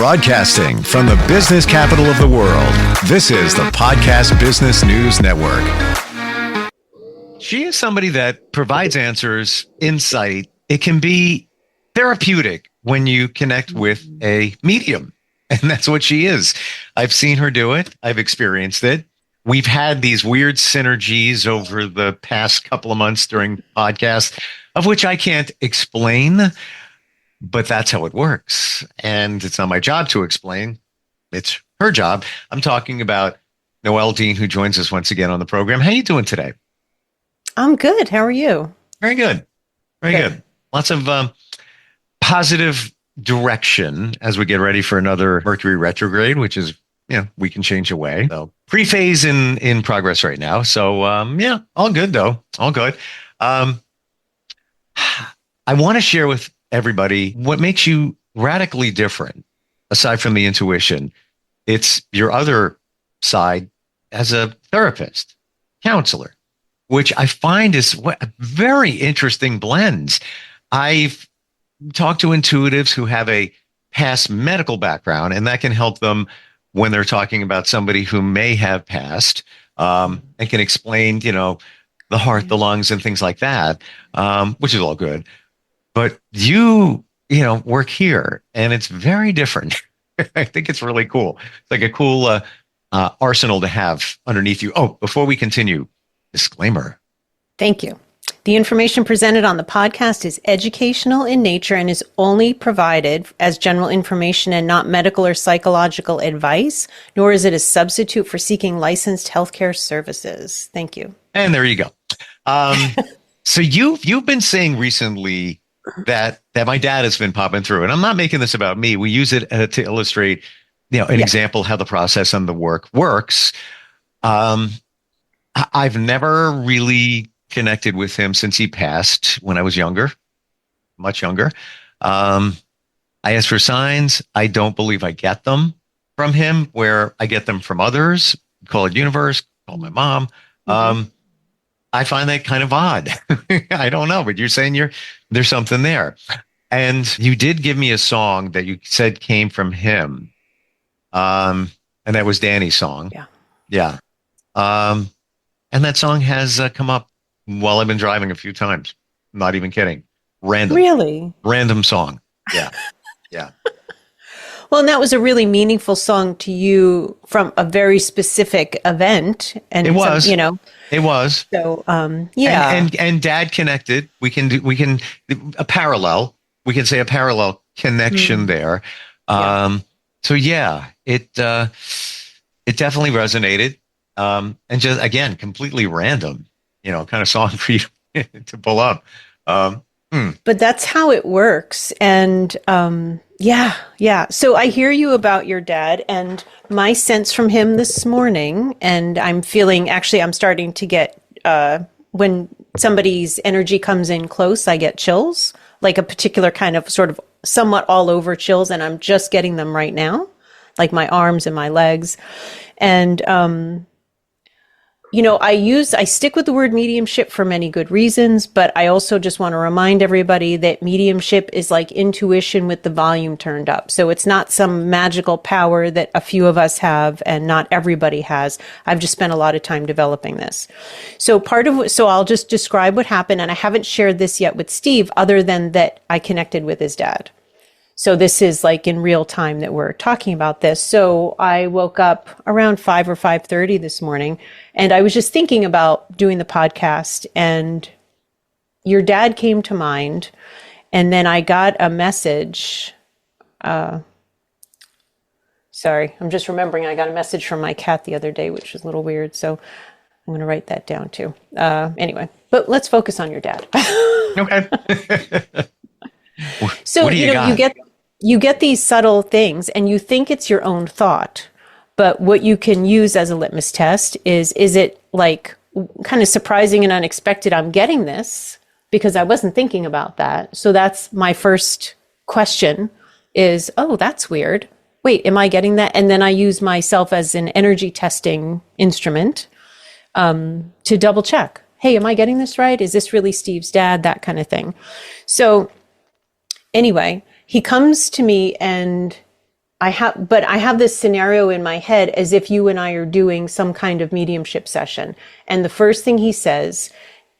Broadcasting from the business capital of the world, this is the Podcast Business News Network. She is somebody that provides answers, insight. It can be therapeutic when you connect with a medium, and that's what she is. I've seen her do it. I've experienced it. We've had these weird synergies over the past couple of months during podcasts, of which I can't explain. But that's how it works. And it's not my job to explain. It's her job. I'm talking about Noelle Deane, who joins us once again on the program. How are you doing today? I'm good. How are you? Very good. Very good. Lots of positive direction as we get ready for another Mercury retrograde, which is, we can change away. So pre-phase in progress right now. So, all good though. All good. I want to share with everybody what makes you radically different aside from the intuition. It's your other side as a therapist, counselor, which I find is a very interesting blend. I've talked to intuitives who have a past medical background, and that can help them when they're talking about somebody who may have passed, and can explain, the heart, the lungs, and things like that, which is all good. But you work here, and it's very different. I think it's really cool. It's like a cool arsenal to have underneath you. Oh, before we continue, disclaimer. Thank you. The information presented on the podcast is educational in nature and is only provided as general information and not medical or psychological advice, nor is it a substitute for seeking licensed healthcare services. Thank you. And there you go. So you've been saying recently that my dad has been popping through, and I'm not making this about me. We use it to illustrate, an example how the process and the work works. I've never really connected with him since he passed when I was younger, much younger. I ask for signs. I don't believe I get them from him, where I get them from others. Call it universe, call my mom. I find that kind of odd. I don't know, but you're saying there's something there. And you did give me a song that you said came from him. And that was Danny's song. Yeah. And that song has come up while I've been driving a few times. I'm not even kidding. Really? Random song. Yeah. Well, and that was a really meaningful song to you from a very specific event. And it was, It was. So, yeah. And Dad connected. We can a parallel. We can say a parallel connection there. So yeah, it definitely resonated. And just, again, completely random, kind of song for you to pull up. But that's how it works. And, yeah. So I hear you about your dad, and my sense from him this morning, and I'm starting to get, when somebody's energy comes in close, I get chills, like a particular kind of sort of somewhat all over chills. And I'm just getting them right now, like my arms and my legs. And, I stick with the word mediumship for many good reasons, but I also just want to remind everybody that mediumship is like intuition with the volume turned up. So it's not some magical power that a few of us have and not everybody has. I've just spent a lot of time developing this. So I'll just describe what happened, and I haven't shared this yet with Steve, other than that I connected with his dad. So this is like in real time that we're talking about this. So I woke up around 5 or 5:30 this morning, and I was just thinking about doing the podcast, and your dad came to mind. And then I got a message. Sorry, I'm just remembering I got a message from my cat the other day, which was a little weird. So I'm going to write that down too. Anyway, but let's focus on your dad. Okay. So, what do you get these subtle things, and you think it's your own thought, but what you can use as a litmus test is it like kind of surprising and unexpected? I'm getting this because I wasn't thinking about that. So that's my first question is, oh, that's weird. Wait, am I getting that? And then I use myself as an energy testing instrument to double check. Hey, am I getting this right? Is this really Steve's dad? That kind of thing. So anyway, he comes to me and but I have this scenario in my head as if you and I are doing some kind of mediumship session. And the first thing he says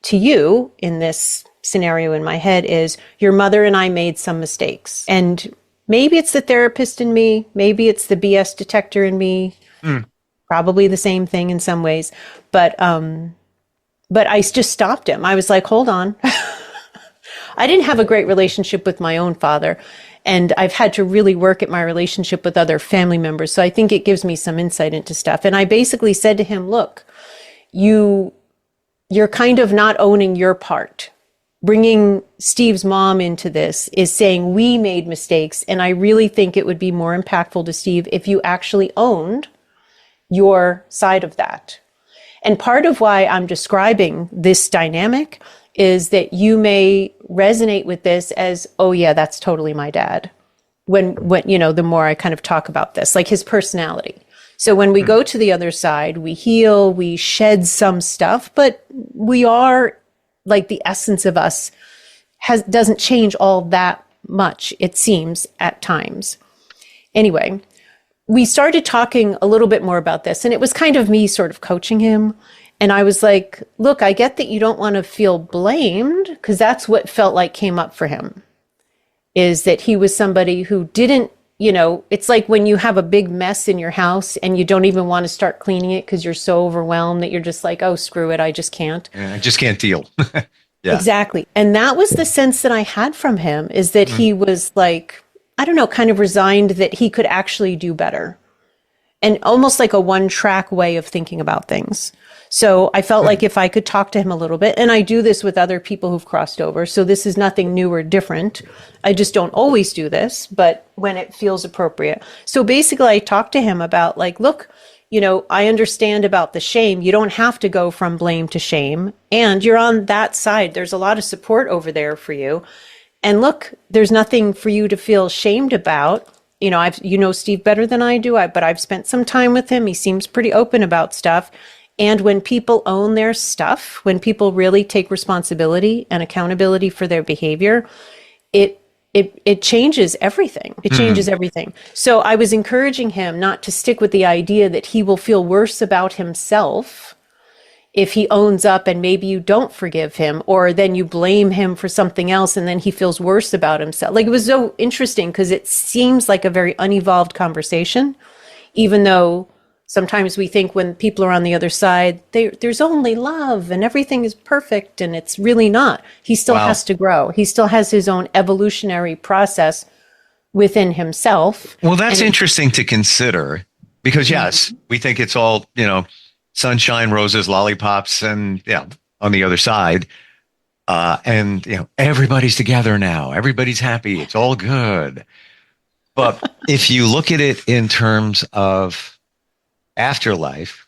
to you in this scenario in my head is, your mother and I made some mistakes. And maybe it's the therapist in me. Maybe it's the BS detector in me. Probably the same thing in some ways. But I just stopped him. I was like, hold on. I didn't have a great relationship with my own father. And I've had to really work at my relationship with other family members. So I think it gives me some insight into stuff. And I basically said to him, look, you're kind of not owning your part. Bringing Steve's mom into this is saying we made mistakes. And I really think it would be more impactful to Steve if you actually owned your side of that. And part of why I'm describing this dynamic is that you may resonate with this as, oh yeah, that's totally my dad. When the more I kind of talk about this, like his personality. So when we go to the other side, we heal, we shed some stuff, but we are, like, the essence of us doesn't change all that much, it seems, at times. Anyway, we started talking a little bit more about this, and it was kind of me sort of coaching him. And I was like, look, I get that you don't want to feel blamed, because that's what felt like came up for him, is that he was somebody who didn't, it's like when you have a big mess in your house and you don't even want to start cleaning it because you're so overwhelmed that you're just like, oh, screw it, I just can't. Yeah, I just can't deal. Yeah. Exactly. And that was the sense that I had from him, is that he was like, I don't know, kind of resigned that he could actually do better. And almost like a one-track way of thinking about things. So I felt like if I could talk to him a little bit, and I do this with other people who've crossed over, so this is nothing new or different. I just don't always do this, but when it feels appropriate. So basically I talked to him about, like, look, I understand about the shame. You don't have to go from blame to shame. And you're on that side. There's a lot of support over there for you. And look, there's nothing for you to feel shamed about. Steve better than I do, but I've spent some time with him. He seems pretty open about stuff. And when people own their stuff, when people really take responsibility and accountability for their behavior, it changes everything. It changes everything. So I was encouraging him not to stick with the idea that he will feel worse about himself if he owns up and maybe you don't forgive him, or then you blame him for something else and then he feels worse about himself. Like, it was so interesting because it seems like a very unevolved conversation, even though sometimes we think when people are on the other side, there's only love and everything is perfect, and it's really not. He still has to grow. He still has his own evolutionary process within himself. Well, that's interesting to consider, because yes, we think it's all, sunshine, roses, lollipops, and on the other side. And everybody's together now. Everybody's happy. It's all good. But if you look at it in terms of afterlife,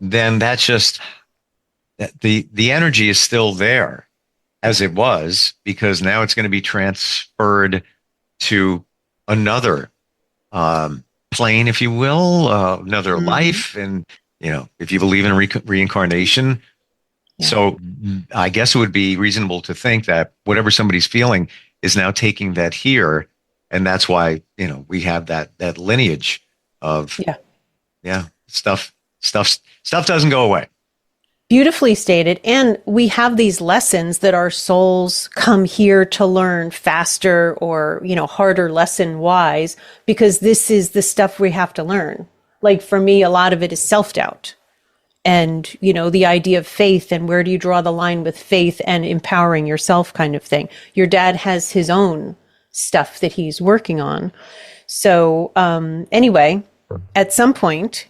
then that's just the energy is still there as it was, because now it's going to be transferred to another plane, if you will, another life. And, if you believe in reincarnation. Yeah. So I guess it would be reasonable to think that whatever somebody's feeling is now taking that here. And that's why, we have that lineage of, stuff doesn't go away. Beautifully stated. And we have these lessons that our souls come here to learn faster or, harder lesson wise, because this is the stuff we have to learn. Like, for me, a lot of it is self-doubt and, the idea of faith, and where do you draw the line with faith and empowering yourself kind of thing. Your dad has his own stuff that he's working on. So anyway, at some point,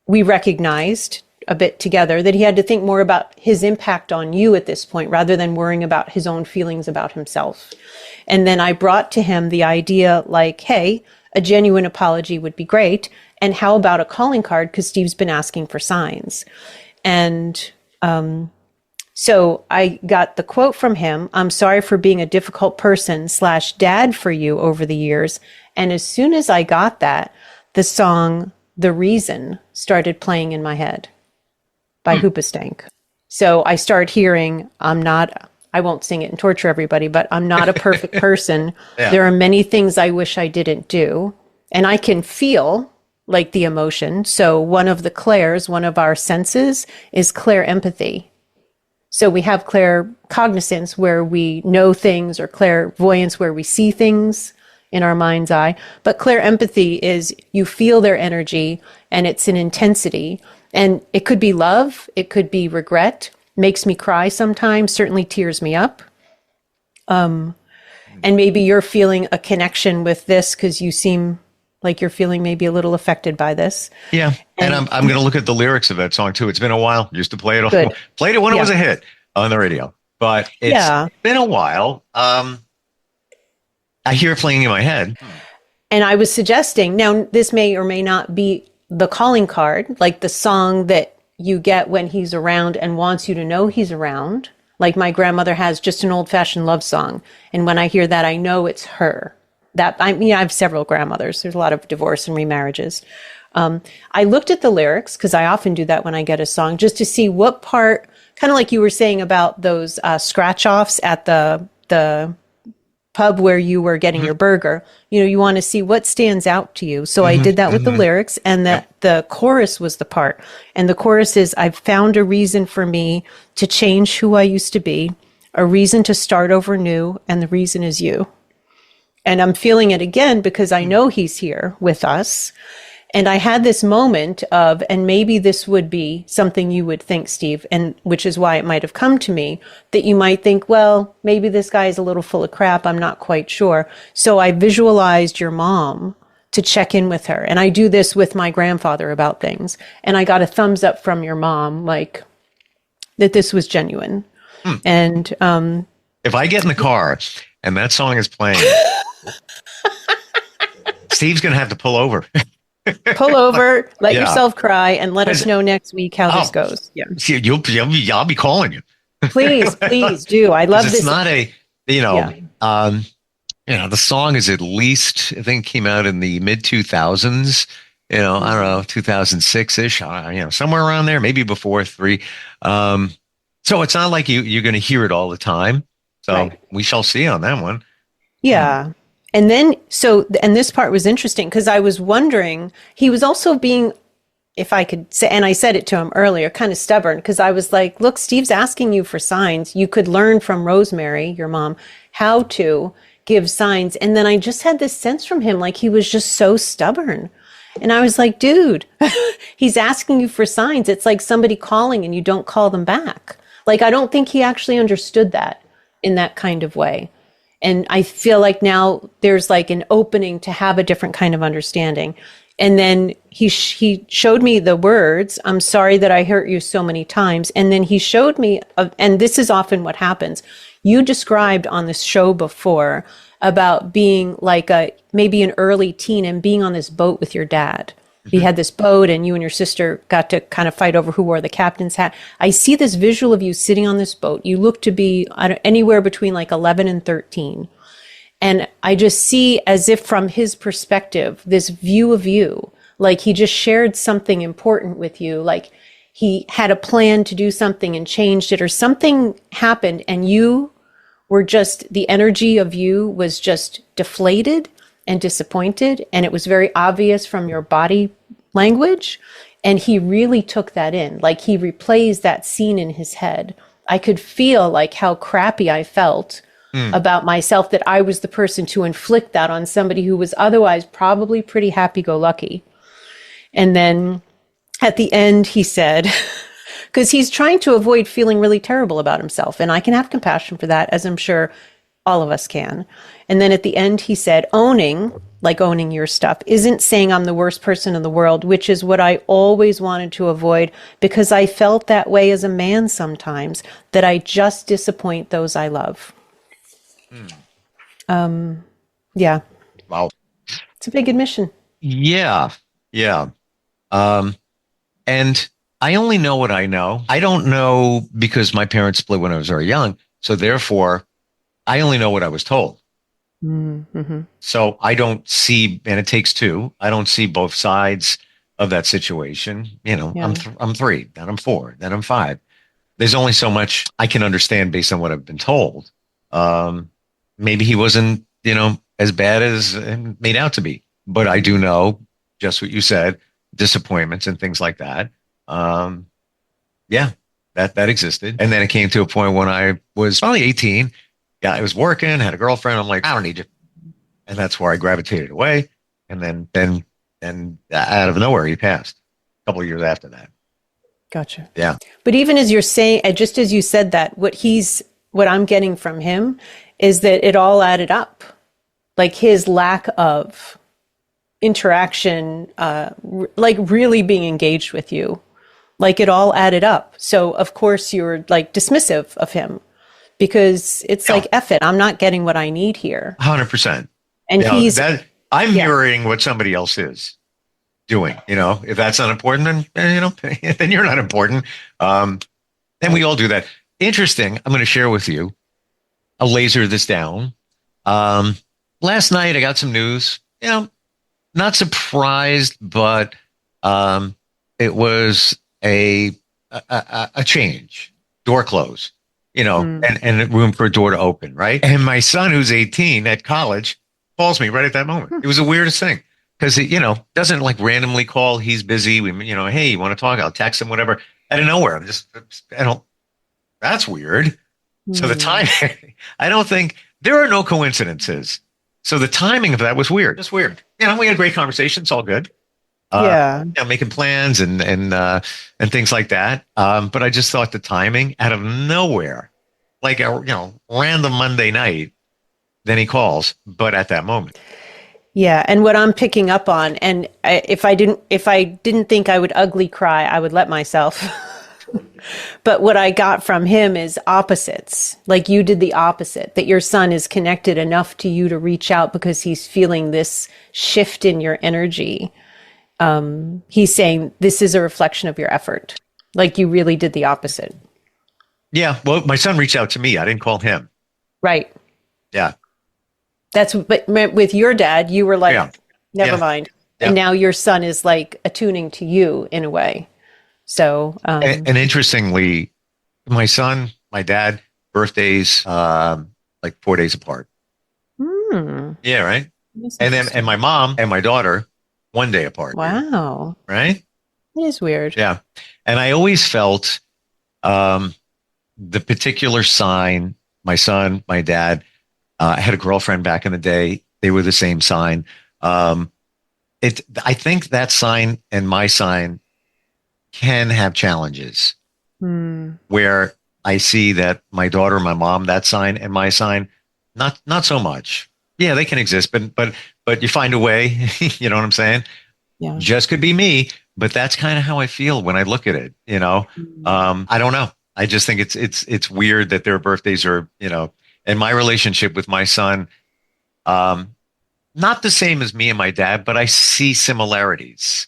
we recognized a bit together that he had to think more about his impact on you at this point, rather than worrying about his own feelings about himself. And then I brought to him the idea, like, hey, a genuine apology would be great. And how about a calling card? Because Steve's been asking for signs. And so I got the quote from him: "I'm sorry for being a difficult person / dad for you over the years." And as soon as I got that, the song "The Reason" started playing in my head by Hoopastank. So I started hearing, I'm not I won't sing it and torture everybody, but I'm not a perfect person. Yeah. There are many things I wish I didn't do. And I can feel like the emotion. So one of the clairs, one of our senses is clair empathy. So we have claircognizance where we know things, or clairvoyance where we see things in our mind's eye. But clair empathy is you feel their energy, and it's an intensity. And it could be love, it could be regret, makes me cry sometimes, certainly tears me up. And maybe you're feeling a connection with this because you seem like you're feeling maybe a little affected by this. Yeah. And I'm going to look at the lyrics of that song too. It's been a while. Used to play it. Good. Played it when it was a hit on the radio, but it's been a while. I hear it playing in my head. And I was suggesting, now this may or may not be the calling card, like the song that you get when he's around and wants you to know he's around. Like my grandmother has just an old fashioned love song. And when I hear that, I know it's her. I have several grandmothers. There's a lot of divorce and remarriages. I looked at the lyrics, because I often do that when I get a song, just to see what part, kind of like you were saying about those scratch offs at the pub where you were getting your burger. You want to see what stands out to you. So I did that with the lyrics, and the chorus was the part. And the chorus is, I've found a reason for me to change who I used to be, a reason to start over new, and the reason is you. And I'm feeling it again because I know he's here with us. And I had this moment of, and maybe this would be something you would think, Steve, and which is why it might have come to me, that you might think, well, maybe this guy is a little full of crap. I'm not quite sure. So I visualized your mom to check in with her. And I do this with my grandfather about things. And I got a thumbs up from your mom, like that this was genuine. And if I get in the car and that song is playing, Steve's going to have to pull over. Pull over, let yourself cry, and let us know next week how this goes. Yeah, I'll be calling you. Please do. I love this. It's not a, the song is at least, I think, came out in the mid 2000s. I don't know, 2006-ish. Somewhere around there, maybe before 3. So it's not like you're going to hear it all the time. So we shall see on that one. Yeah. And then, and this part was interesting because I was wondering, he was also being, if I could say, and I said it to him earlier, kind of stubborn, because I was like, look, Steve's asking you for signs. You could learn from Rosemary, your mom, how to give signs. And then I just had this sense from him, like he was just so stubborn. And I was like, dude, he's asking you for signs. It's like somebody calling and you don't call them back. Like, I don't think he actually understood that in that kind of way. And I feel like now there's like an opening to have a different kind of understanding. And then he showed me the words, I'm sorry that I hurt you so many times. And then he showed me, and this is often what happens. You described on this show before about being like maybe an early teen and being on this boat with your dad. He had this boat and you and your sister got to kind of fight over who wore the captain's hat. I see this visual of you sitting on this boat. You look to be anywhere between like 11 and 13. And I just see, as if from his perspective, this view of you, like he just shared something important with you, like he had a plan to do something and changed it, or something happened and you were just, the energy of you was just deflated and disappointed, and it was very obvious from your body language, and he really took that in. Like he replays that scene in his head. I could feel like how crappy I felt about myself, that I was the person to inflict that on somebody who was otherwise probably pretty happy-go-lucky. And then at the end he said, because he's trying to avoid feeling really terrible about himself, and I can have compassion for that, as I'm sure all of us can. And then at the end, he said, owning your stuff, isn't saying I'm the worst person in the world, which is what I always wanted to avoid, because I felt that way as a man sometimes, that I just disappoint those I love. Yeah. Wow. It's a big admission. Yeah. And I only know what I know. I don't know because my parents split when I was very young. So therefore, I only know what I was told. Mm-hmm. So I don't see, and it takes two, I don't see both sides of that situation. I'm 3, then I'm 4, then I'm 5. there's only so much I can understand based on what I've been told. Maybe he wasn't, as bad as made out to be, but I do know just what you said, disappointments and things like that. Yeah, that existed. And then it came to a point when I was probably 18. Yeah, I was working, had a girlfriend. I'm like, I don't need you. And that's where I gravitated away. And then out of nowhere, he passed a couple of years after that. Gotcha. Yeah. But even as you're saying, just as you said that, what I'm getting from him is that it all added up. Like his lack of interaction, like really being engaged with you, like it all added up. So of course you're like dismissive of him because it's like, F it, I'm not getting what I need here. 100%. And I'm mirroring what somebody else is doing. If that's not important, then, then you're not important. And we all do that. Interesting. I'm going to share with you. I'll laser this down. Last night I got some news, not surprised, but, it was a change, door close, and room for a door to open. Right. And my son, who's 18 at college, calls me right at that moment. It was the weirdest thing. Because he, doesn't like randomly call. He's busy. Hey, you want to talk? I'll text him, whatever. Out of nowhere. That's weird. So the time, I don't think there are no coincidences. So the timing of that was weird. Just weird. We had a great conversation. It's all good. Making plans and things like that. But I just thought the timing out of nowhere, like a random Monday night, then he calls, but at that moment. Yeah, and what I'm picking up on, and if I didn't think I would ugly cry, I would let myself. But what I got from him is opposites. Like you did the opposite, that your son is connected enough to you to reach out because he's feeling this shift in your energy. He's saying this is a reflection of your effort. Like you really did the opposite. Yeah, well, my son reached out to me. I didn't call him. Right. Yeah. But with your dad, you were like, never mind. Yeah. And now your son is like attuning to you in a way. So, and interestingly, my son, my dad, birthdays, like 4 days apart. Yeah. Right. And my mom and my daughter, 1 day apart. Wow. Right. It is weird. Yeah. And I always felt, the particular sign, my son, my dad, I had a girlfriend back in the day. They were the same sign. I think that sign and my sign can have challenges where I see that my daughter, my mom, that sign and my sign, not so much. Yeah, they can exist, but you find a way, you know what I'm saying? Yeah. Just could be me, but that's kind of how I feel when I look at it, I don't know. I just think it's weird that their birthdays are, and my relationship with my son, not the same as me and my dad, but I see similarities.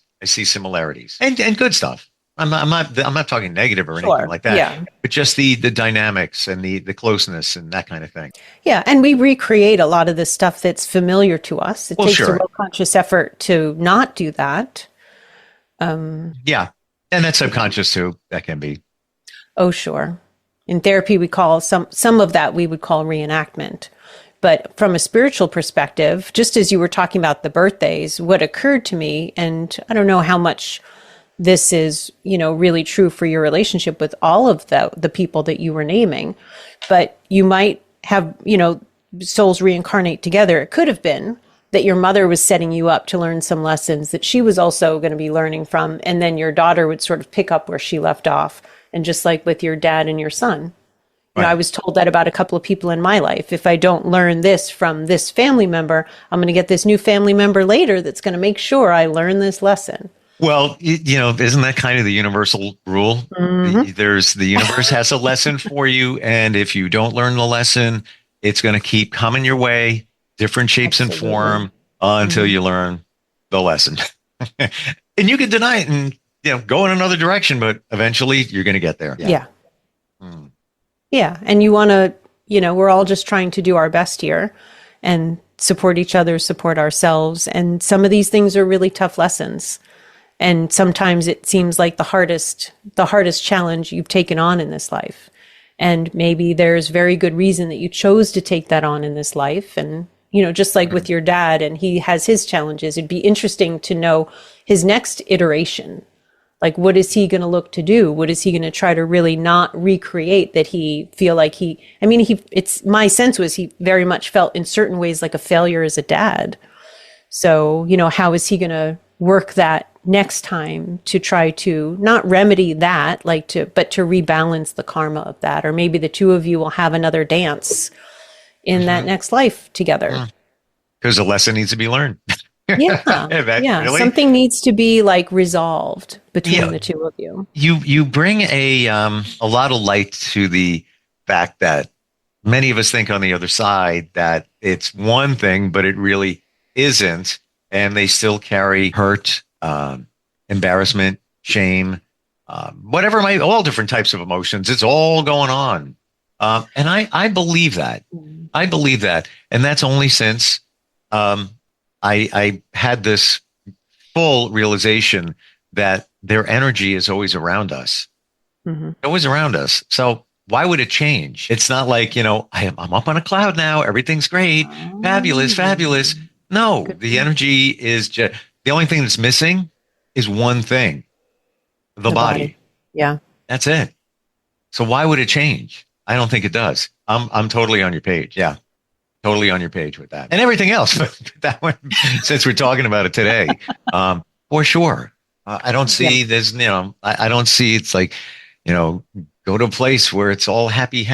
And good stuff. I'm not talking negative or anything like that. Yeah. But just the dynamics and the closeness and that kind of thing. Yeah, and we recreate a lot of the stuff that's familiar to us. It takes a real conscious effort to not do that. Yeah, and that's subconscious too. That can be. Oh, sure. In therapy, we call some of that we would call reenactment. But from a spiritual perspective, just as you were talking about the birthdays, what occurred to me, and I don't know how much this is, really true for your relationship with all of the people that you were naming, but you might have, souls reincarnate together. It could have been that your mother was setting you up to learn some lessons that she was also going to be learning from. And then your daughter would sort of pick up where she left off. And just like with your dad and your son, I was told that about a couple of people in my life. If I don't learn this from this family member, I'm going to get this new family member later that's going to make sure I learn this lesson. Well, isn't that kind of the universal rule? Mm-hmm. The universe has a lesson for you. And if you don't learn the lesson, it's going to keep coming your way, different shapes and form until you learn the lesson. And you can deny it and, go in another direction, but eventually you're going to get there. Yeah. Yeah. And you want to, we're all just trying to do our best here and support each other, support ourselves. And some of these things are really tough lessons. And sometimes it seems like the hardest challenge you've taken on in this life. And maybe there's very good reason that you chose to take that on in this life. And, just like with your dad, and he has his challenges, it'd be interesting to know his next iteration. Like, what is he going to look to do? What is he going to try to really not recreate that he feel like my sense was he very much felt in certain ways like a failure as a dad. So, how is he going to work that next time to try to not remedy that, but to rebalance the karma of that? Or maybe the two of you will have another dance in that next life together. Because a lesson needs to be learned. Yeah. Really? Something needs to be resolved between the two of you. You bring a lot of light to the fact that many of us think on the other side that it's one thing, but it really isn't. And they still carry hurt, embarrassment, shame, whatever all different types of emotions. It's all going on. And I believe that. I believe that. And that's only since I had this full realization that their energy is always around us, always around us. So why would it change? It's not like, I'm up on a cloud now. Everything's great. Fabulous, fabulous. No, the energy is just, the only thing that's missing is one thing, the body. Yeah. That's it. So why would it change? I don't think it does. I'm totally on your page. Yeah. Totally on your page with that and everything else. That one, since we're talking about it today, for sure. I don't see there's, I don't see it's like, go to a place where it's all happy.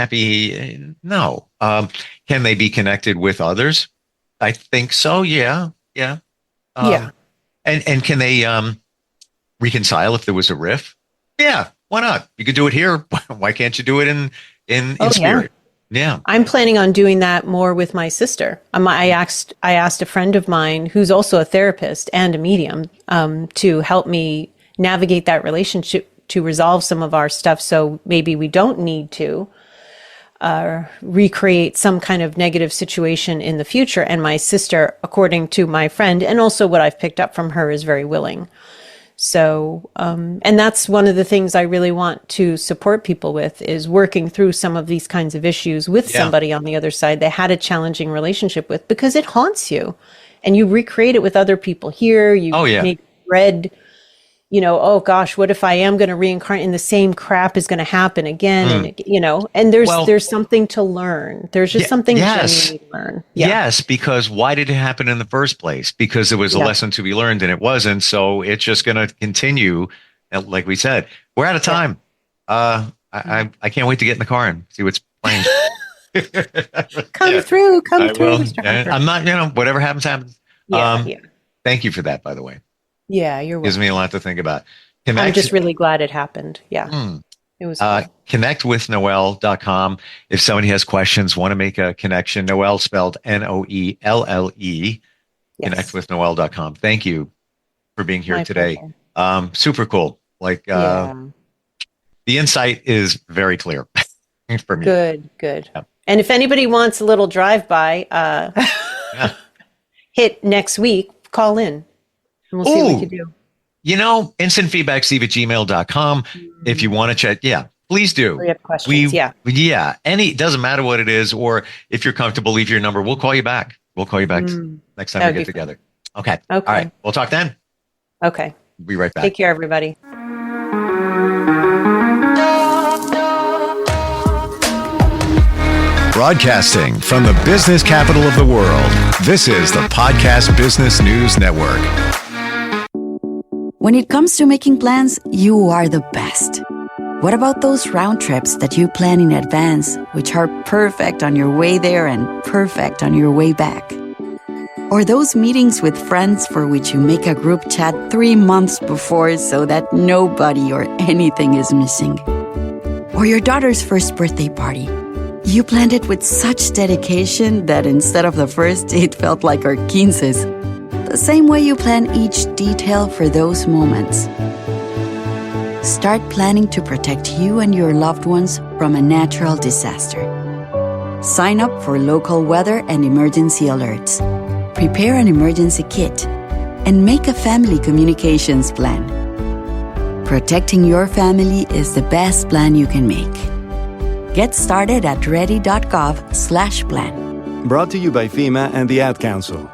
No. Can they be connected with others? I think so. Yeah. Yeah. And can they reconcile if there was a rift? Yeah. Why not? You could do it here. Why can't you do it in spirit? Yeah. I'm planning on doing that more with my sister. I asked a friend of mine who's also a therapist and a medium to help me navigate that relationship to resolve some of our stuff. So maybe we don't need to recreate some kind of negative situation in the future. And my sister, according to my friend, and also what I've picked up from her, is very willing. So, and that's one of the things I really want to support people with, is working through some of these kinds of issues with somebody on the other side they had a challenging relationship with, because it haunts you and you recreate it with other people here. You maybe read, oh gosh, what if I am going to reincarnate and the same crap is going to happen again? And, and there's something to learn. There's just something genuinely to learn. Yeah. Yes, because why did it happen in the first place? Because there was a lesson to be learned and it wasn't. So it's just going to continue. Like we said, we're out of time. I can't wait to get in the car and see what's playing. Come through, Mr. Harper. I'm not, whatever happens, happens. Yeah. Thank you for that, by the way. Yeah, you're welcome. Gives me a lot to think about. I'm just really glad it happened. Yeah. It was connectwithnoelle.com. If somebody has questions, want to make a connection, Noelle spelled Noelle, connectwithnoelle.com. Thank you for being here today. Super cool. The insight is very clear for me. Good. Yeah. And if anybody wants a little drive-by, hit next week, call in. And we'll see what we can do. Instantfeedbacksteve@gmail.com. If you want to chat, please do. We have questions, it doesn't matter what it is, or if you're comfortable, leave your number. We'll call you back. Next time we get together. Okay. All right. We'll talk then. Okay. Be right back. Take care, everybody. Broadcasting from the business capital of the world, this is the Podcast Business News Network. When it comes to making plans, you are the best. What about those round trips that you plan in advance, which are perfect on your way there and perfect on your way back? Or those meetings with friends for which you make a group chat 3 months before so that nobody or anything is missing? Or your daughter's first birthday party. You planned it with such dedication that instead of the first, it felt like our 15s. The same way you plan each detail for those moments. Start planning to protect you and your loved ones from a natural disaster. Sign up for local weather and emergency alerts. Prepare an emergency kit. and make a family communications plan. Protecting your family is the best plan you can make. Get started at ready.gov/plan. Brought to you by FEMA and the Ad Council.